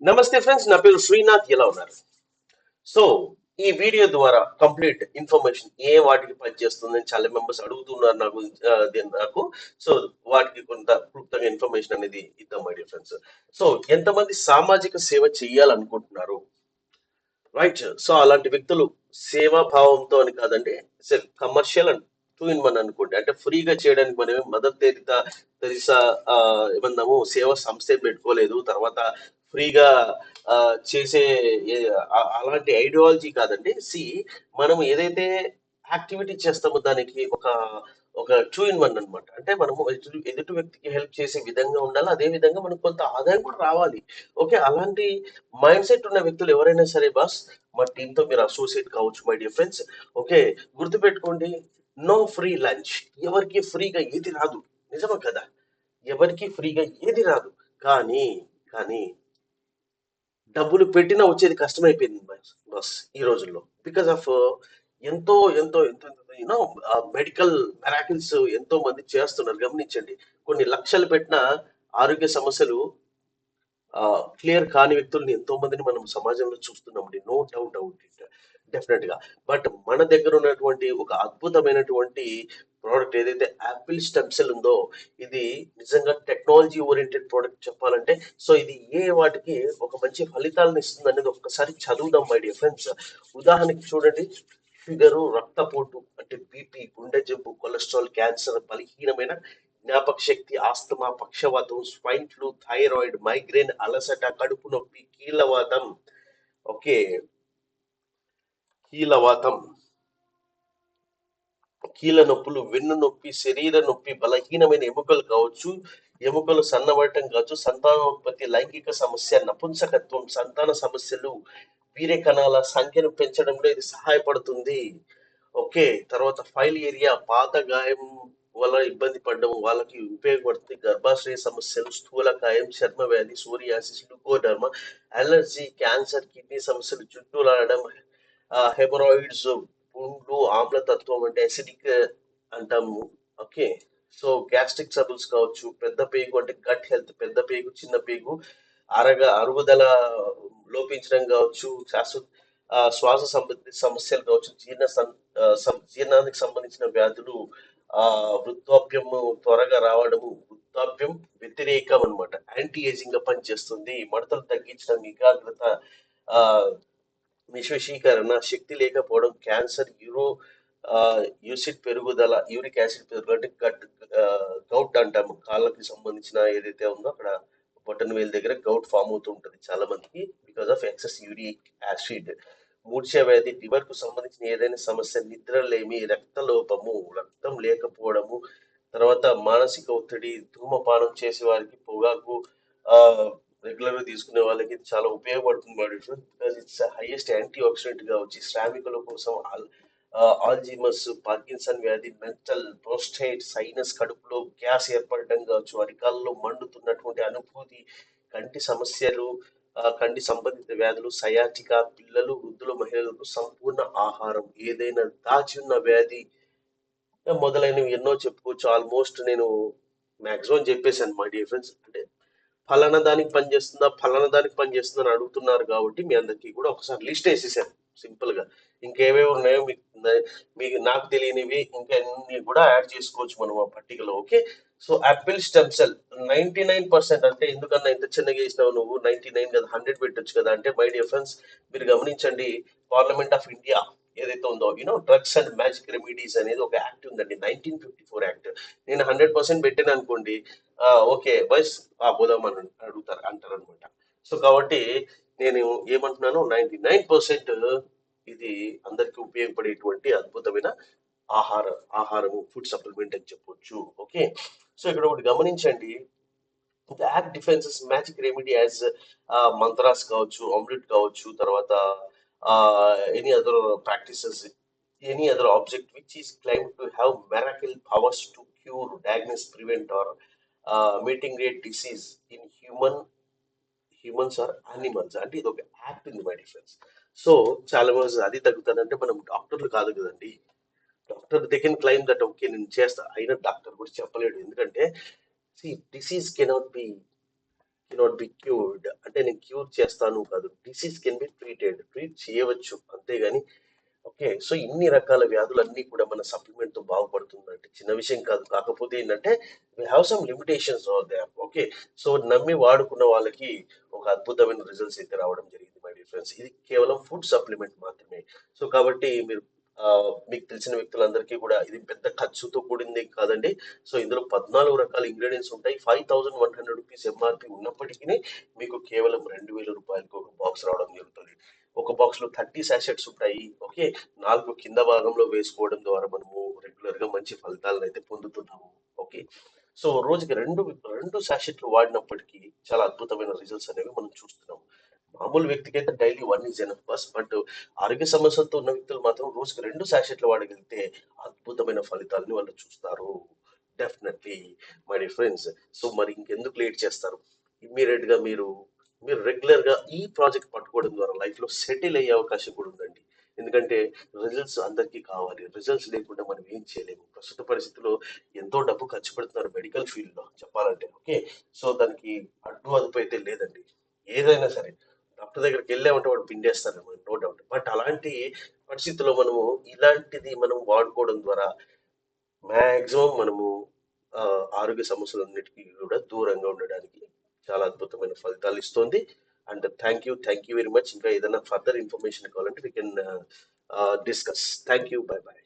నమస్తే ఫ్రెండ్స్, నా పేరు శ్రీనాథ్. ఎలా ఉన్నారు? సో ఈ వీడియో ద్వారా కంప్లీట్ ఇన్ఫర్మేషన్ వాటికి పనిచేస్తుందని చాలా మెంబర్స్ అడుగుతున్నారు నాకు. సో వాటికి కొంత క్లుప్తంగా ఇన్ఫర్మేషన్ అనేది ఇద్దాం మై డియర్ ఫ్రెండ్స్. సో ఎంతమంది సామాజిక సేవ చేయాలనుకుంటున్నారు? రైట్. సో అలాంటి వ్యక్తులు సేవా భావంతో అని కాదండి, commercial and two in one అనుకోండి. అంటే ఫ్రీగా చేయడానికి మనమే మదర్ తెరిసా ఏమన్నాము, సేవా సంస్థ ఏం పెట్టుకోలేదు. తర్వాత ఫ్రీగా ఆ, చేసే అలాంటి ఐడియాలజీ కాదండి. మనం ఏదైతే యాక్టివిటీ చేస్తామో దానికి ఒక ఒక టూ ఇన్ వన్ అన్నమాట. అంటే మనము ఎదుటి వ్యక్తికి హెల్ప్ చేసే విధంగా ఉండాలి, అదే విధంగా మనకు కొంత ఆదాయం కూడా రావాలి. ఓకే, అలాంటి మైండ్ సెట్ ఉన్న వ్యక్తులు ఎవరైనా సరే బాస్, మా టీంతో మీరు అసోసియేట్ కావచ్చు మై డియర్ ఫ్రెండ్స్. ఓకే, గుర్తుపెట్టుకోండి, నో ఫ్రీ లంచ్. ఎవరికి ఫ్రీగా ఏది రాదు, నిజమా కదా? ఎవరికి ఫ్రీగా ఏది రాదు. కానీ కానీ డబ్బులు పెట్టినా వచ్చేది కష్టమైపోయింది బస్ ఈ రోజుల్లో. బికాస్ ఆఫ్ ఎంతో ఎంతో ఎంతో యూనో మెడికల్ మెరాకిల్స్ ఎంతో మంది చేస్తున్నారు. గమనించండి, కొన్ని లక్షలు పెట్టిన ఆరోగ్య సమస్యలు క్లియర్ కాని వ్యక్తుల్ని ఎంతో మందిని మనం సమాజంలో చూస్తున్నామండి. No doubt about it, definite గా. బట్ మన దగ్గర ఉన్నటువంటి ఒక అద్భుతమైనటువంటి ప్రోడక్ట్ ఏదైతే యాపిల్ స్టెమ్ సెల్ ఉందో, ఇది నిజంగా టెక్నాలజీ ఓరియంటెడ్ ప్రోడక్ట్ చెప్పాలంటే. సో ఇది వాటికి ఒక మంచి ఫలితాలను ఇస్తుంది అనేది ఒక్కసారి చదువుదాం మై డియర్ ఫ్రెండ్స్. ఉదాహరణకి చూడండి, షుగరు, రక్తపోటు అంటే బీపీ, గుండె జబ్బు, కొలెస్ట్రాల్, క్యాన్సర్, బలహీనమైన జ్ఞాపక శక్తి, ఆస్తమా, పక్షవాతం, స్వైన్ ఫ్లూ, థైరాయిడ్, మైగ్రేన్, అలసట, కడుపు నొప్పి, కీళ్ళవాతం. ఓకే, కీళ్ళవాతం, కీళ్ళ నొప్పులు, వెన్ను నొప్పి, శరీర నొప్పి, బలహీనమైన ఎముకలు కావచ్చు, ఎముకలు సన్నబడటం కావచ్చు, సంతానోత్పత్తి, లైంగిక సమస్య, నపుంసకత్వం, సంతాన సమస్యలు, వీర్య కణాల సంఖ్యను పెంచడంలో ఇది సహాయపడుతుంది. ఓకే, తర్వాత ఫైల్ ఏరియా, పాత గాయం వల్ల ఇబ్బంది పడడం వాళ్ళకి ఉపయోగపడుతుంది. గర్భాశయ సమస్యలు, స్థూలకాయం, చర్మ వ్యాధి, సోరియాసిస్, లుకోడర్మా, అలర్జీ, క్యాన్సర్, కిడ్నీ సమస్యలు, జుట్టు రావడం, హెమరాయిడ్స్, పుండ్లు, ఆమ్లతత్వం అంటే అసిడిక్ అంటాము. ఓకే, సో గ్యాస్ట్రిక్ ట్రబుల్స్ కావచ్చు, పెద్ద పేగు అంటే గట్ హెల్త్, పెద్ద పేగు, చిన్న పేగు, అరుగుదల లోపించడం కావచ్చు, శ్వాస సంబంధిత సమస్యలు కావచ్చు, జీర్ణానికి సంబంధించిన వ్యాధులు, ఆ వృద్ధాప్యము త్వరగా రావడము, వృద్ధాప్యం వ్యతిరేకం అన్నమాట. యాంటీ ఏజింగ్ గా పనిచేస్తుంది. మడతలు తగ్గించడం, ఏకాగ్రత, ఆ విశ్వశీకరణ, శక్తి లేకపోవడం, క్యాన్సర్, యూసిడ్ పెరుగుదల, యూరిక్ యాసిడ్ పెరుగుదల అంటే గౌట్ అంటాము. కాళ్ళకి సంబంధించిన ఏదైతే ఉందో అక్కడ బొటన్ వేలు దగ్గర గౌట్ ఫామ్ అవుతూ ఉంటుంది చాలా మందికి, because of excess uric acid. మూర్ఛ వ్యాధి, లివర్ కు సంబంధించిన ఏదైనా సమస్య, నిద్రలేమి, రక్తలోపము, రక్తం లేకపోవడము, తర్వాత మానసిక ఒత్తిడి, ధూమపానం చేసే వారికి, పొగాకు ఆ రెగ్యులర్ గా తీసుకునే వాళ్ళకి ఇది చాలా ఉపయోగపడుతుంది madam. Because it's highest anti oxidant గా వచ్చి శ్రామికుల కోసం ఆల్జీమస్, పార్కిన్సన్ వ్యాధి, మెంటల్, ప్రోస్టేట్, సైనస్, కడుపులో గ్యాస్ ఏర్పడటం కావచ్చు, అరికాల్లో మండుతున్నటువంటి అనుభూతి, కంటి సమస్యలు, కంటి సంబంధిత వ్యాధులు, సయాటికా, పిల్లలు, వృద్ధులు, మహిళలకు సంపూర్ణ ఆహారం, ఏదైనా దాచి ఉన్న వ్యాధి, మొదలైనవి ఎన్నో చెప్పుకోవచ్చు. ఆల్మోస్ట్ నేను మాక్సిమం చెప్పేశాను మై డియర్ ఫ్రెండ్స్. అంటే ఫలానా దానికి పనిచేస్తుందా, ఫలానా దానికి పనిచేస్తుందా అని అడుగుతున్నారు కాబట్టి మీ అందరికీ కూడా ఒకసారి లిస్ట్ వేసేసాను సింపుల్ గా. ఇంకేవేవి ఉన్నాయో మీకు నాకు తెలియనివి ఇంకా అన్ని కూడా యాడ్ చేసుకోవచ్చు మనం ఆ పట్టికలో. Okay, so Apple stem cell 99%. అంటే ఎందుకన్నా ఇంత చిన్నగా వేసినావు నువ్వు, 99 కదా, 100 పెట్టొచ్చు కదా అంటే, మై డియర్ ఫ్రెండ్స్ మీరు గమనించండి, పార్లమెంట్ ఆఫ్ ఇండియా ఏదైతే ఉందో, డ్రగ్స్ అండ్ మ్యాజిక్ రెమెడీస్ అనేది ఒక యాక్ట్ ఉందండి, 1954 యాక్ట్. నేను 100% పెట్టాను అనుకోండి, ఓకే బాయ్స్ పోదామని అంటారు అనమాట. సో కాబట్టి నేను ఏమంటున్నాను, 99% ఇది అందరికి ఉపయోగపడేటువంటి అద్భుతమైన ఆహార ఆహారము, ఫుడ్ సప్లిమెంట్ అని చెప్పొచ్చు. ఓకే, సో ఇక్కడ ఒకటి గమనించండి, the act defences magic remedy as mantras కావచ్చు, అమృత్ కావచ్చు, తర్వాత any other practices, any other object which is claim to have miracle powers to cure, diagnose, prevent or mitigate disease in humans or animals. అంటే ఇది ఒక యాక్ట్ ఉంది my difference. So చాలా మంది అది తగ్గుతుందంటే మనం డాక్టర్లు కాదు కదండి. Doctor they can claim that okay నేను చేస్తా, అయినా డాక్టర్ కూడా చెప్పలేడు. ఎందుకంటే డిసీజ్ కెనాట్ బి క్యూర్డ్. అంటే నేను క్యూర్ చేస్తాను కాదు. డిసీజ్ కెన్ బి ట్రీట్ చేయవచ్చు అంతేగాని. ఓకే. సో ఇన్ని రకాల వ్యాధులన్నీ కూడా మన సప్లిమెంట్ తో బాగుపడుతుందంటే చిన్న విషయం కాదు. కాకపోతే ఏంటంటే we have some limitations are there. Okay. So నమ్మి వాడుకున్న వాళ్ళకి ఒక అద్భుతమైన రిజల్ట్స్ అయితే రావడం జరిగింది మై డియర్ ఫ్రెండ్స్. ఇది కేవలం ఫుడ్ సప్లిమెంట్ మాత్రమే. సో కాబట్టి మీరు మీకు తెలిసిన వ్యక్తులందరికీ కూడా ఇది పెద్ద ఖర్చుతో కూడింది కాదండి. సో ఇందులో 14 రకాల ఇంగ్రీడియంట్స్ ఉంటాయి. 5100 రూపీస్ ఎంఆర్పి ఉన్నప్పటికీ మీకు కేవలం 2000 రూపాయలకు ఒక బాక్స్ రావడం జరుగుతుంది. ఒక బాక్స్ లో 30 సాషెట్స్ ఉంటాయి. ఓకే. 4 కింద భాగంలో వేసుకోవడం ద్వారా మనము రెగ్యులర్ గా మంచి ఫలితాలను అయితే పొందుతున్నాము. ఓకే. సో రోజుకి రెండు సాషెట్లు వాడినప్పటికీ చాలా అద్భుతమైన రిజల్ట్స్ అనేవి మనం చూస్తున్నాం. మామూలు వ్యక్తికి అయితే daily one is enough bus. But ఆరోగ్య సమస్యలతో ఉన్న వ్యక్తులు మాత్రం రోజుకి 2 సాషెట్లు వాడగలిగితే అద్భుతమైన ఫలితాలని వాళ్ళు చూస్తారు. Definitely my dear friends. So మరి ఇంకెందుకు లేట్ చేస్తారు? ఇమ్మీడియట్ గా మీరు రెగ్యులర్ గా ఈ ప్రాజెక్ట్ పట్టుకోవడం ద్వారా లైఫ్ లో సెటిల్ అయ్యే అవకాశం కూడా ఉందండి. ఎందుకంటే రిజల్ట్స్ అందరికీ కావాలి. రిజల్ట్స్ లేకుండా మనం ఏం చేయలేము. ప్రస్తుత పరిస్థితిలో ఎంతో డబ్బు ఖర్చు పెడుతున్నారు మెడికల్ ఫీల్డ్ లో చెప్పాలంటే. ఓకే. సో దానికి అడ్డు అదుపు అయితే లేదండి. ఏదైనా సరే డాక్టర్ దగ్గరికి వెళ్ళామంటే వాడు పిండేస్తారు, నో డౌట్. బట్ అలాంటి పరిస్థితుల్లో మనము ఇలాంటిది మనం వాడుకోవడం ద్వారా మాక్సిమం మనము ఆరోగ్య సమస్యలన్నిటికీ కూడా దూరంగా ఉండడానికి చాలా అద్భుతమైన ఫలితాలు ఇస్తుంది. And thank you very much. ఇంకా ఏదైనా ఫర్దర్ ఇన్ఫర్మేషన్ కావాలంటే we can discuss. Thank you. By by.